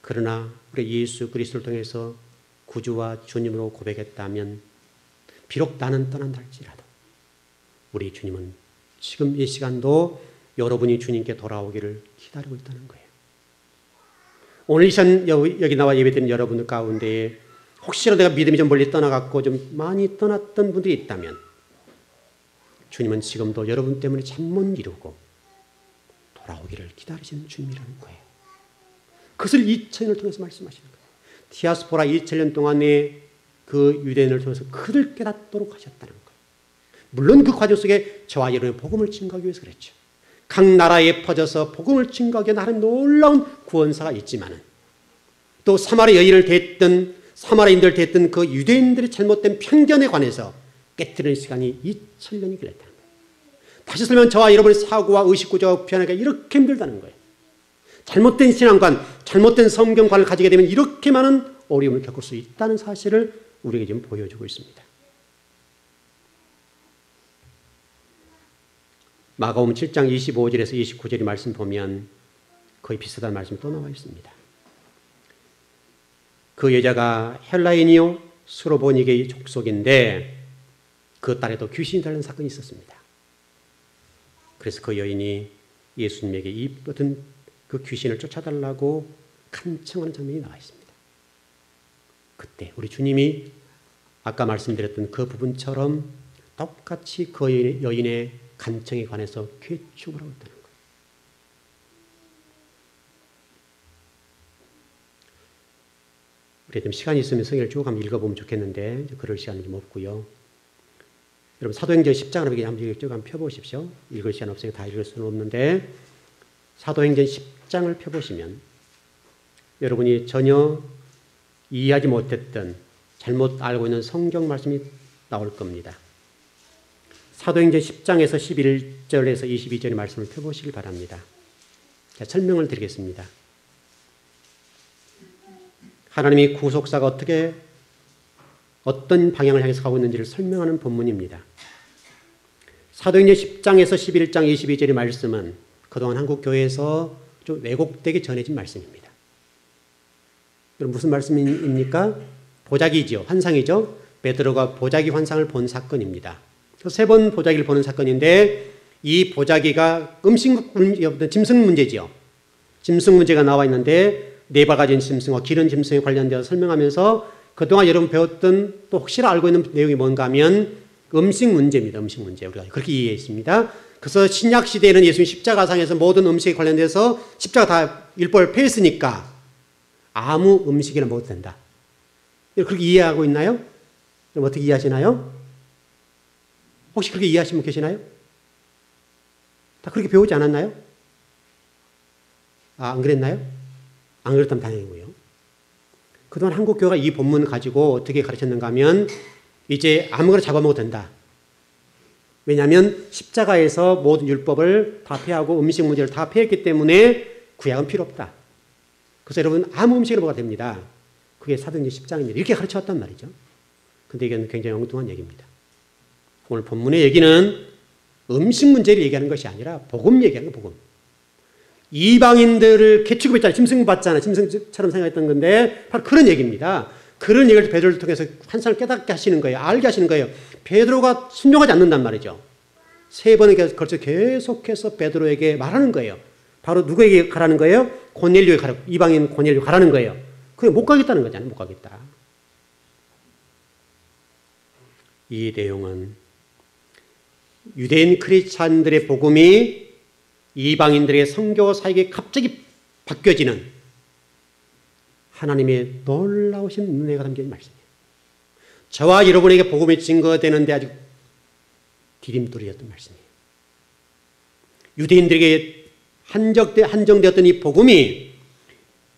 그러나 우리 예수 그리스도를 통해서 구주와 주님으로 고백했다면 비록 나는 떠난다 할지라도 우리 주님은 지금 이 시간도 여러분이 주님께 돌아오기를 기다리고 있다는 거예요. 오늘 이 시간 여기 나와 예배드리는 여러분들 가운데 혹시라도 내가 믿음이 좀 멀리 떠나갔고 좀 많이 떠났던 분들이 있다면 주님은 지금도 여러분 때문에 잠 못 이루고 돌아오기를 기다리시는 주님이라는 거예요. 그것을 2000년을 통해서 말씀하시는 거예요. 디아스포라 2000년 동안에 그 유대인을 통해서 그들 깨닫도록 하셨다는 거예요. 물론 그 과정 속에 저와 여러분의 복음을 증거하기 위해서 그랬죠. 각 나라에 퍼져서 복음을 증거하기 위한 하나님 놀라운 구원사가 있지만은 또 사마리아 여인을 대했던 사마리아인들을 대했던 그 유대인들의 잘못된 편견에 관해서 깨뜨리는 시간이 2000년이 걸렸다는 거예요. 다시 설명 저와 여러분의 사고와 의식구조가 변하기가 이렇게 힘들다는 거예요. 잘못된 신앙관, 잘못된 성경관을 가지게 되면 이렇게 많은 어려움을 겪을 수 있다는 사실을 우리에게 지금 보여주고 있습니다. 마가복음 7장 25절에서 29절의 말씀 보면 거의 비슷한 말씀이 또 나와 있습니다. 그 여자가 헬라인이요 스로보니게의 족속인데 그 딸에도 귀신이 달린 사건이 있었습니다. 그래서 그 여인이 예수님에게 이 어떤 그 귀신을 쫓아달라고 간청하는 장면이 나와 있습니다. 그때 우리 주님이 아까 말씀드렸던 그 부분처럼 똑같이 그 여인의 간청에 관해서 괴축을 하고 있다는 거예요. 우리 좀 시간이 있으면 성경을 쭉 한번 읽어보면 좋겠는데 그럴 시간이 좀 없고요. 여러분 사도행전 10장을 한번 쭉 한번 펴보십시오. 읽을 시간 없으니까 다 읽을 수는 없는데 사도행전 10장을 펴보시면 여러분이 전혀 이해하지 못했던 잘못 알고 있는 성경 말씀이 나올 겁니다. 사도행전 10장에서 11절에서 22절의 말씀을 펴보시길 바랍니다. 자, 설명을 드리겠습니다. 하나님이 구속사가 어떤 방향을 향해서 가고 있는지를 설명하는 본문입니다. 사도행전 10장에서 11장 22절의 말씀은 그동안 한국 교회에서 좀 왜곡되게 전해진 말씀입니다. 그럼 무슨 말씀입니까? 보자기죠. 환상이죠. 베드로가 보자기 환상을 본 사건입니다. 세 번 보자기를 보는 사건인데 이 보자기가 짐승 문제지요. 짐승 문제가 나와 있는데 네 발 가진 짐승과 기른 짐승에 관련되어 설명하면서 그동안 여러분 배웠던 또 혹시나 알고 있는 내용이 뭔가 하면 음식 문제입니다. 음식 문제. 우리가 그렇게 이해했습니다. 그래서 신약 시대에는 예수님 십자가상에서 모든 음식에 관련돼서 십자가 다 율법을 폐했으니까 아무 음식이나 먹어도 된다. 그렇게 이해하고 있나요? 그럼 어떻게 이해하시나요? 혹시 그렇게 이해하시는 분 계시나요? 다 그렇게 배우지 않았나요? 안 그랬나요? 안 그랬다면 다행이고요. 그동안 한국 교회가 이 본문을 가지고 어떻게 가르쳤는가 하면 이제 아무거나 잡아먹어도 된다. 왜냐하면 십자가에서 모든 율법을 다 폐하고 음식 문제를 다 폐했기 때문에 구약은 필요 없다. 그래서 여러분 아무 음식을 먹어도 됩니다. 그게 사도행전 10장입니다. 이렇게 가르쳐왔단 말이죠. 근데 이건 굉장히 엉뚱한 얘기입니다. 오늘 본문의 얘기는 음식 문제를 얘기하는 것이 아니라 복음 얘기하는 거예요. 복음. 이방인들을 개취급했잖아요. 짐승 봤잖아요. 짐승처럼 생각했던 건데 바로 그런 얘기입니다. 그런 얘기를 베드로를 통해서 환상을 깨닫게 하시는 거예요. 알게 하시는 거예요. 베드로가 순종하지 않는단 말이죠. 세 번에 걸쳐 계속해서 베드로에게 말하는 거예요. 바로 누구에게 가라는 거예요? 고넬료에 가라고. 이방인 고넬료 가라는 거예요. 그게 못 가겠다는 거잖아요. 못 가겠다. 이 내용은 유대인 크리스찬들의 복음이 이방인들에게 선교 사역이 갑자기 바뀌어지는 하나님의 놀라우신 은혜가 담긴 말씀이에요. 저와 여러분에게 복음이 증거되는데 아주 디딤돌이었던 말씀이에요. 유대인들에게 한정되었던 이 복음이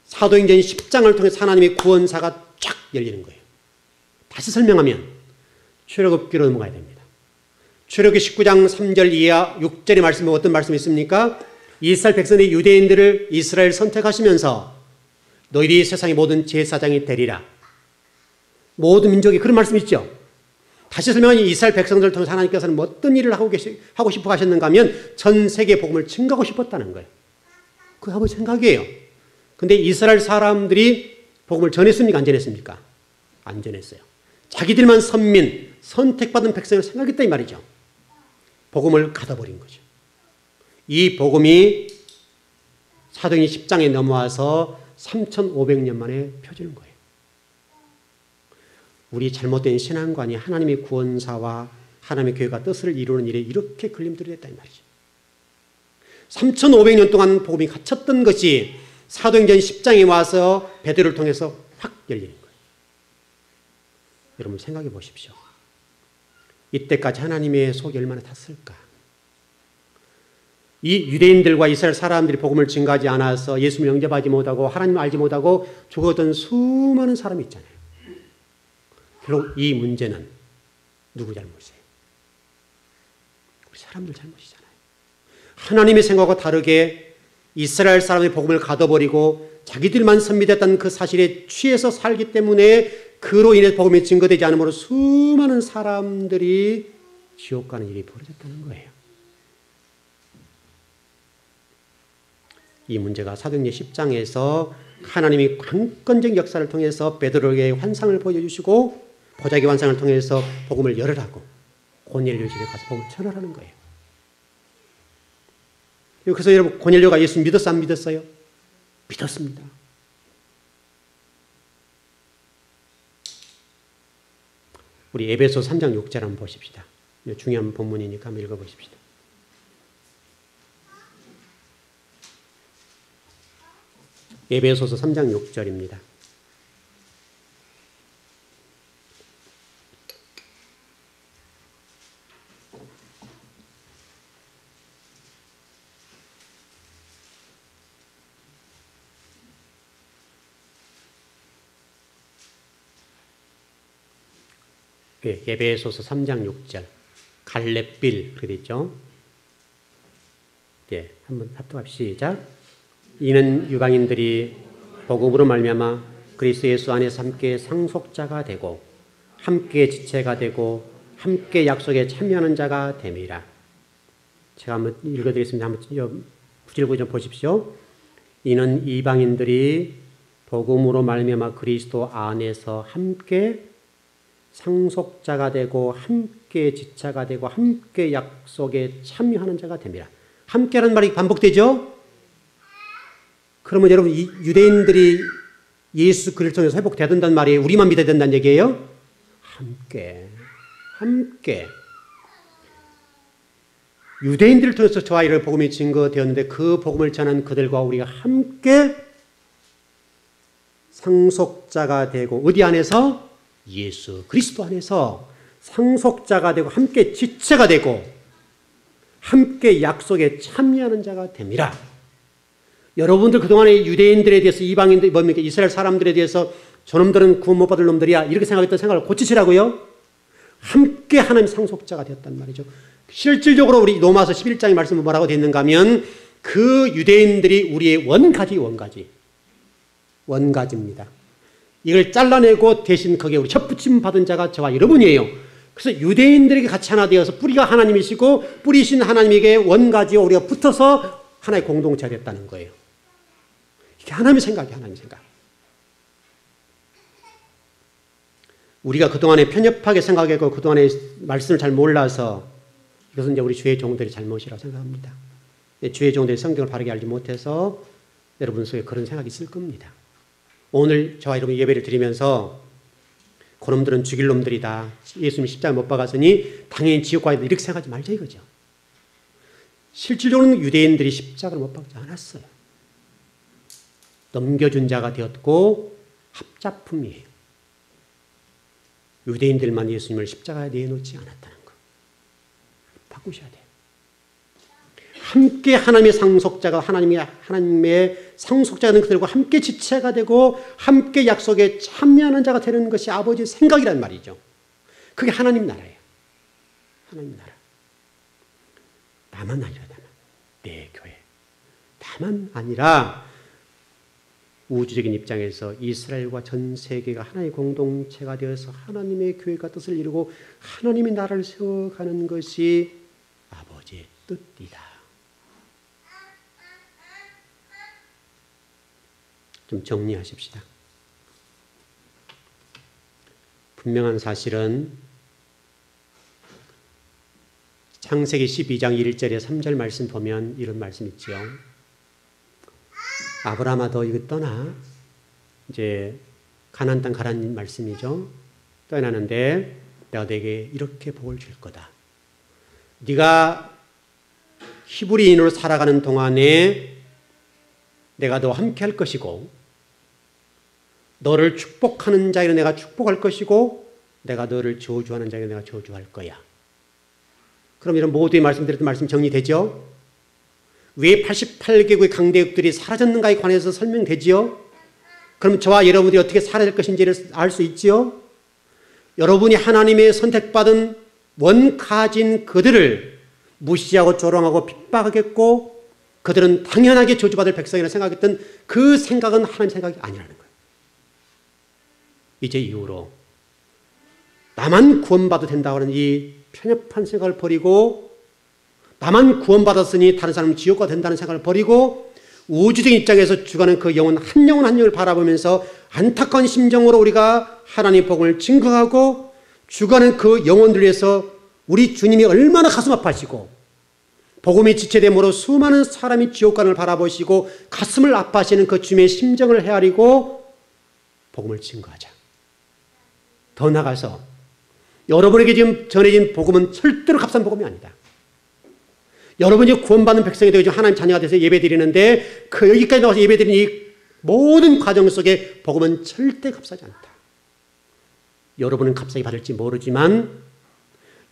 사도행전 10장을 통해 하나님의 구원사가 쫙 열리는 거예요. 다시 설명하면 출애굽기로 넘어가야 됩니다. 출애굽기 19장 3절 이하 6절의 말씀은 어떤 말씀이 있습니까? 이스라엘 백성의 유대인들을 이스라엘 선택하시면서 너희들이 세상의 모든 제사장이 되리라. 모든 민족이 그런 말씀이 있죠. 다시 설명하면 이스라엘 백성들을 통해서 하나님께서는 어떤 일을 하고 싶어 하셨는가 하면 전 세계 복음을 증거하고 싶었다는 거예요. 그게 한번 생각이에요. 근데 이스라엘 사람들이 복음을 전했습니까? 안 전했습니까? 안 전했어요. 자기들만 선민, 선택받은 백성을 생각했다 이 말이죠. 복음을 가둬버린 거죠. 이 복음이 사도행전 10장에 넘어와서 3,500년 만에 펴지는 거예요. 우리 잘못된 신앙관이 하나님의 구원사와 하나님의 교회가 뜻을 이루는 일에 이렇게 걸림돌이 됐다 이 말이죠. 3,500년 동안 복음이 갇혔던 것이 사도행전 10장에 와서 베드로를 통해서 확 열리는 거예요. 여러분 생각해 보십시오. 이때까지 하나님의 속이 얼마나 탔을까? 이 유대인들과 이스라엘 사람들이 복음을 증거하지 않아서 예수를 영접하지 못하고 하나님을 알지 못하고 죽었던 수많은 사람이 있잖아요. 결국 이 문제는 누구 잘못이에요? 우리 사람들 잘못이잖아요. 하나님의 생각과 다르게 이스라엘 사람의 복음을 가둬버리고 자기들만 선미됐다는 그 사실에 취해서 살기 때문에 그로 인해 복음이 증거되지 않으므로 수많은 사람들이 지옥 가는 일이 벌어졌다는 거예요. 이 문제가 사도행전 10장에서 하나님이 강권적 역사를 통해서 베드로에게 환상을 보여주시고 보자기 환상을 통해서 복음을 열으라고 고넬료 집에 가서 복음을 전하라는 거예요. 그래서 여러분 고넬료가 예수 믿었어 안 믿었어요? 믿었습니다. 우리 에베소 3장 6절 한번 보십시다. 중요한 본문이니까 한번 읽어보십시다. 에베소서 3장 6절입니다. 에베소서 3장 6절 갈렙빌 그렇게 되죠. 예, 한번 합독합시다. 시작. 이는 유방인들이 복음으로 말미암아 그리스도 예수 안에서 함께 상속자가 되고 함께 지체가 되고 함께 약속에 참여하는 자가 됨이라. 제가 한번 읽어드리겠습니다. 한번 구절구 좀 보십시오. 이는 이방인들이 복음으로 말미암아 그리스도 안에서 함께 상속자가 되고 함께 지체가 되고 함께 약속에 참여하는 자가 됨이라. 함께라는 말이 반복되죠? 그러면 여러분 유대인들이 예수 그리스도를 통해서 회복돼야 된다는 말이에요? 우리만 믿어야 된다는 얘기예요? 함께. 유대인들을 통해서 저와 이를 복음이 증거되었는데 그 복음을 전한 그들과 우리가 함께 상속자가 되고 어디 안에서? 예수 그리스도 안에서 상속자가 되고 함께 지체가 되고 함께 약속에 참여하는 자가 됨이라. 여러분들 그동안에 유대인들에 대해서 이방인들 뭡니까? 이스라엘 사람들에 대해서 저놈들은 구원 못 받을 놈들이야 이렇게 생각했던 생각을 고치시라고요. 함께 하나님 상속자가 되었단 말이죠. 실질적으로 우리 로마서 11장의 말씀은 뭐라고 되어 있는가 하면 그 유대인들이 우리의 원가지입니다. 이걸 잘라내고 대신 거기에 우리 첫 받은 자가 저와 여러분이에요. 그래서 유대인들에게 같이 하나 되어서 뿌리가 하나님이시고 뿌리신 하나님에게 원가지와 우리가 붙어서 하나의 공동체가 됐다는 거예요. 이게 하나님의 생각이에요. 하나님의 생각. 우리가 그동안에 편협하게 생각했고 그동안에 말씀을 잘 몰라서 이것은 이제 우리 주의 종들의 잘못이라고 생각합니다. 주의 종들이 성경을 바르게 알지 못해서 여러분 속에 그런 생각이 있을 겁니다. 오늘 저와 여러분 예배를 드리면서 그놈들은 죽일 놈들이다. 예수님 십자가에 못 박았으니 당연히 지옥 가야 돼. 이렇게 생각하지 말자 이거죠. 실질적으로는 유대인들이 십자가를 못 박지 않았어요. 넘겨준 자가 되었고 합작품이에요. 유대인들만 예수님을 십자가에 내놓지 않았다는 거. 바꾸셔야 돼요. 함께 하나님의 상속자가 하나님의 상속자가 된 그들과 함께 지체가 되고 함께 약속에 참여하는 자가 되는 것이 아버지의 생각이란 말이죠. 그게 하나님 나라예요. 하나님 나라. 나만 아니라 내 교회. 나만 아니라 우주적인 입장에서 이스라엘과 전 세계가 하나의 공동체가 되어서 하나님의 교회가 뜻을 이루고 하나님의 나라를 세워가는 것이 아버지의 뜻이다. 좀 정리하십시다. 분명한 사실은 창세기 12장 1절에 3절 말씀 보면 이런 말씀 있죠. 아브라함아 너 이거 떠나. 이제 가나안 땅 가라는 말씀이죠. 떠나는데 내가 너에게 이렇게 복을 줄 거다. 네가 히브리인으로 살아가는 동안에 내가 너와 함께 할 것이고 너를 축복하는 자에게 내가 축복할 것이고 내가 너를 저주하는 자에게 내가 저주할 거야. 그럼 이런 모두의 말씀드렸던 말씀 정리되죠? 왜 88개국의 강대국들이 사라졌는가에 관해서 설명되지요? 그럼 저와 여러분들이 어떻게 살아야 될 것인지를 알 수 있지요? 여러분이 하나님의 선택받은 원가진 그들을 무시하고 조롱하고 핍박하겠고 그들은 당연하게 저주받을 백성이라 생각했던 그 생각은 하나님의 생각이 아니라는 거예요. 이제 이후로 나만 구원받아도 된다고 하는 이 편협한 생각을 버리고 나만 구원받았으니 다른 사람은 지옥가 된다는 생각을 버리고 우주적인 입장에서 죽어가는 그 영혼 한 영혼 한 영을 바라보면서 안타까운 심정으로 우리가 하나님의 복음을 증거하고 죽어가는 그 영혼들 위해서 우리 주님이 얼마나 가슴 아파하시고 복음이 지체됨으로 수많은 사람이 지옥관을 바라보시고 가슴을 아파하시는 그 주님의 심정을 헤아리고 복음을 증거하자. 더 나아가서 여러분에게 지금 전해진 복음은 절대로 값싼 복음이 아니다. 여러분이 구원받는 백성이 되어 하나님 자녀가 돼서 예배드리는데 그 여기까지 나와서 예배드리는 이 모든 과정 속에 복음은 절대 값싸지 않다. 여러분은 값싸게 받을지 모르지만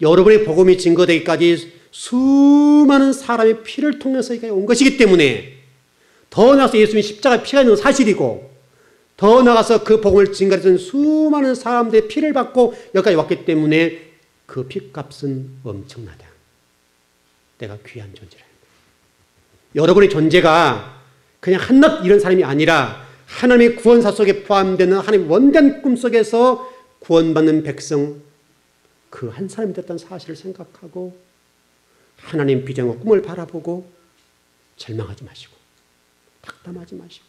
여러분의 복음이 증거되기까지 수많은 사람의 피를 통해서 여기까지 온 것이기 때문에 더 나아가서 예수님이 십자가에 피가 있는 것은 사실이고 더 나아가서 그 복음을 증거했던 수많은 사람들의 피를 받고 여기까지 왔기 때문에 그 피값은 엄청나다. 내가 귀한 존재라. 여러분의 존재가 그냥 한낱 이런 사람이 아니라 하나님의 구원사 속에 포함되는 하나님의 원대한 꿈 속에서 구원받는 백성 그 한 사람이 됐다는 사실을 생각하고 하나님 비전과 꿈을 바라보고 절망하지 마시고 낙담하지 마시고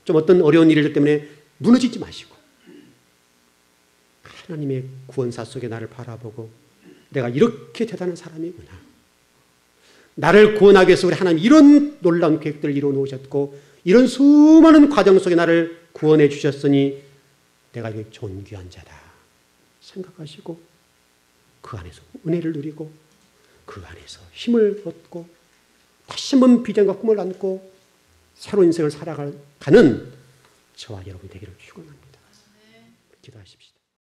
좀 어떤 어려운 일들 때문에 무너지지 마시고 하나님의 구원사 속에 나를 바라보고 내가 이렇게 대단한 사람이구나. 나를 구원하기 위해서 우리 하나님 이런 놀라운 계획들을 이루어 놓으셨고 이런 수많은 과정 속에 나를 구원해 주셨으니 내가 이게 존귀한 자다 생각하시고 그 안에서 은혜를 누리고 그 안에서 힘을 얻고 다시 한번 비전과 꿈을 안고 새로운 인생을 살아가는 저와 여러분이 되기를 축원합니다. 기도하십시다.